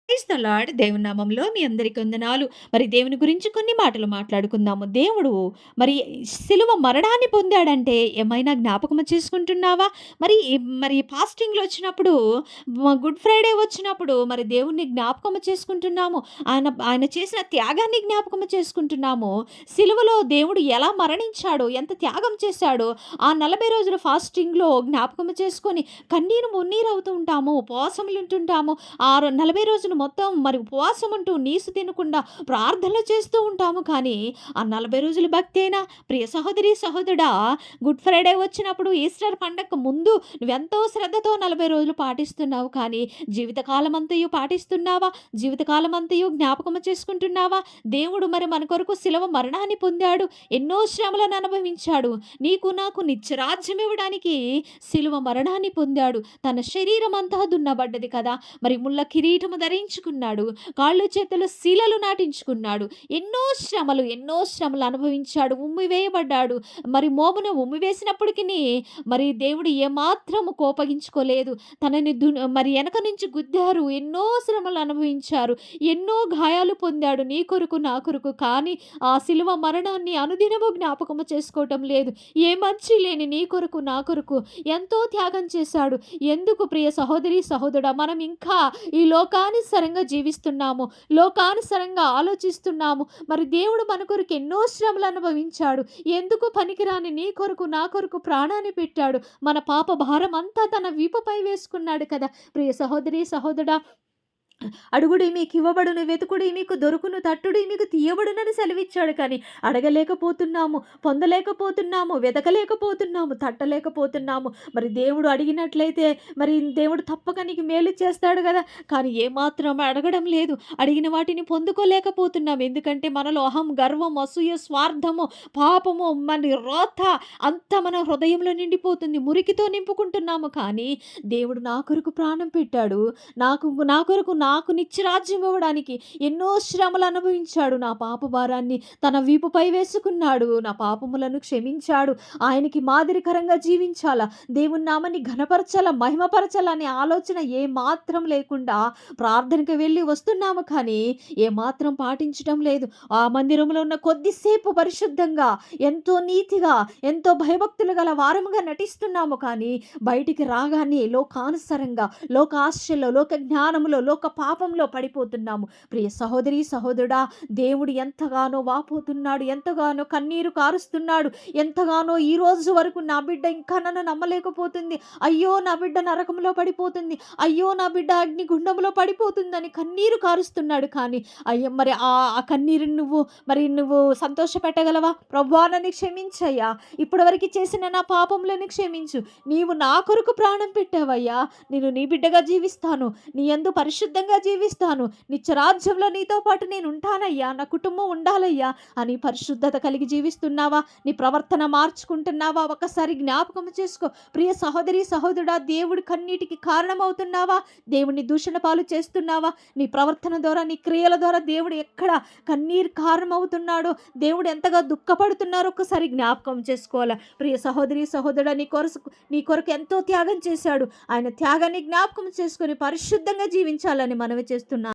Praise the lord. దేవుని నామంలో మీ అందరికి వందనాలు. మరి దేవుని గురించి కొన్ని మాటలు మాట్లాడుకుందాము. దేవుడు మరి సిలువ మరణాన్ని పొందాడంటే ఏమైనా జ్ఞాపకం చేసుకుంటున్నావా? మరి ఫాస్టింగ్‌లో వచ్చినప్పుడు గుడ్ ఫ్రైడే వచ్చినప్పుడు మరి దేవుణ్ణి జ్ఞాపకం చేసుకుంటున్నాము. ఆయన చేసిన త్యాగాన్ని జ్ఞాపకం చేసుకుంటున్నాము. సిలువలో దేవుడు ఎలా మరణించాడో, ఎంత త్యాగం చేశాడో ఆ 40 రోజుల ఫాస్టింగ్‌లో జ్ఞాపకం చేసుకొని కన్నీరు మున్నీరు అవుతూ ఉంటాము. ఉపవాసములు ఉంటుంటాము. 40 రోజులు మొత్తం మరి ఉపవాసం ఉంటూ నీసు తినకుండా ప్రార్థనలు చేస్తూ ఉంటాము. కానీ ఆ 40 రోజులు భక్తేనా? ప్రియ సహోదరి, సహోదరుడా, గుడ్ ఫ్రైడే వచ్చినప్పుడు ఈస్టర్ పండగకు ముందు నువ్వెంతో శ్రద్ధతో 40 రోజులు పాటిస్తున్నావు. కానీ జీవితకాలమంతయు పాటిస్తున్నావా? జీవితకాలమంతయు జ్ఞాపకము చేసుకుంటున్నావా? దేవుడు మరి మన కొరకు శిలువ మరణాన్ని పొందాడు. ఎన్నో శ్రమలను అనుభవించాడు. నీకు నాకు నిత్యరాజ్యం ఇవ్వడానికి శిలువ మరణాన్ని పొందాడు. తన శరీరమంతా దున్నబడ్డది కదా! మరి ముళ్ళ కిరీటము ధరించుకున్నాడు. కాళ్ళు చేతులు శీలలు నాటించుకున్నాడు. ఎన్నో శ్రమలు అనుభవించాడు. ఉమ్మివేయబడ్డాడు. మరి మోమున ఉమ్మివేసినప్పటికిని మరి దేవుడు ఏమాత్రము కోపగించుకోలేదు. తనని మరి ఎనక నుంచి గుద్దారు. ఎన్నో శ్రమలు అనుభవించారు. ఎన్నో గాయాలు పొందాడు నీ కొరకు, నా కొరకు. కానీ ఆ శిలువ మరణాన్ని అనుదినము జ్ఞాపకము చేసుకోవటం లేదు. ఏ మంచి లేని నీ కొరకు, నా కొరకు ఎంతో త్యాగం చేశాడు. ఎందుకు ప్రియ సహోదరి, సహోదరుడా, మనం ఇంకా ఈ లోకానుసారంగా జీవిస్తున్నాము. లోకానుసారంగా ఆలోచిస్తున్నాము. మరి దేవుడు మన కొరకు ఎన్నో శ్రమలు అనుభవించాడు. ఎందుకు పనికిరాని నీ కొరకు, నా కొరకు ప్రాణాన్ని పెట్టాడు. మన పాప భారం అంతా తన వీపుపై వేసుకున్నాడు కదా! ప్రియ సహోదరి, సహోదరుడా, అడుగుడి మీకివ్వబడును, వెతుకుడి మీకు దొరుకును, తట్టుడి మీకు తీయబడునని సెలవిచ్చాడు. కానీ అడగలేకపోతున్నాము, పొందలేకపోతున్నాము, వెతకలేకపోతున్నాము, తట్టలేకపోతున్నాము. మరి దేవుడు అడిగినట్లయితే మరి దేవుడు తప్పక నీకు మేలు చేస్తాడు గదా! కానీ ఏమాత్రం అడగడం లేదు. అడిగిన వాటిని పొందుకోలేకపోతున్నాం. ఎందుకంటే మనలో అహం, గర్వం, అసూయ, స్వార్థము, పాపము, మరి రోత అంతా మన హృదయంలో నిండిపోతుంది. మురికితో నింపుకుంటున్నాము. కానీ దేవుడు నా కొరకు ప్రాణం పెట్టాడు. నా కొరకు నాకు నిత్యరాజ్యం ఇవ్వడానికి ఎన్నో శ్రమలు అనుభవించాడు. నా పాప భారాన్ని తన వీపుపై వేసుకున్నాడు. నా పాపములను క్షమించాడు. ఆయనకి మాదిరికరంగా జీవించాలా, దేవుని నామాన్ని ఘనపరచాలా, మహిమపరచాలా అనే ఆలోచన ఏమాత్రం లేకుండా ప్రార్థనకి వెళ్ళి వస్తున్నాము. కానీ ఏమాత్రం పాటించడం లేదు. ఆ మందిరంలో ఉన్న కొద్దిసేపు పరిశుద్ధంగా, ఎంతో నీతిగా, ఎంతో భయభక్తులు గల వారముగా నటిస్తున్నాము. కానీ బయటికి రాగానే లోకానుసరంగా, లోక ఆశలో, లోక జ్ఞానములో, లోక పాపంలో పడిపోతున్నాము. ప్రియ సహోదరి, సహోదరుడా, దేవుడు ఎంతగానో వాపోతున్నాడు. ఎంతగానో కన్నీరు కారుస్తున్నాడు. ఎంతగానో ఈ రోజు వరకు నా బిడ్డ ఇంకా నన్ను నమ్మలేకపోతుంది. అయ్యో నా బిడ్డ నరకంలో పడిపోతుంది. అయ్యో నా బిడ్డ అగ్నిగుండంలో పడిపోతుందని కన్నీరు కారుస్తున్నాడు. కానీ అయ్యో మరి ఆ కన్నీరుని నువ్వు సంతోషపెట్టగలవా? ప్రభువా నన్ను క్షమించయ్యా, ఇప్పటివరకు చేసిన నా పాపములను క్షమించు. నీవు నా కొరకు ప్రాణం పెట్టావయ్యా. నేను నీ బిడ్డగా జీవిస్తాను. నీ యందు పరిశుద్ధంగా జీవిస్తాను. నిత్యరాజ్యంలో నీతో పాటు నేను ఉంటానయ్యా. నా కుటుంబం ఉండాలయ్యా అని పరిశుద్ధత కలిగి జీవిస్తున్నావా? నీ ప్రవర్తన మార్చుకుంటున్నావా? ఒకసారి జ్ఞాపకం చేసుకో. ప్రియ సహోదరి, సహోదరుడా, దేవుడి కన్నీటికి కారణమవుతున్నావా? దేవుడిని దూషణ పాలు చేస్తున్నావా? నీ ప్రవర్తన ద్వారా, నీ క్రియల ద్వారా దేవుడు ఎక్కడ కన్నీరు కారణమవుతున్నాడో, దేవుడు ఎంతగా దుఃఖపడుతున్నారో ఒక్కసారి జ్ఞాపకం చేసుకోవాలా. ప్రియ సహోదరి, సహోదరుడా, నీ కొరకు ఎంతో త్యాగం చేశాడు. ఆయన త్యాగాన్ని జ్ఞాపకం చేసుకొని పరిశుద్ధంగా జీవించాలని మనవి చేస్తున్నాను.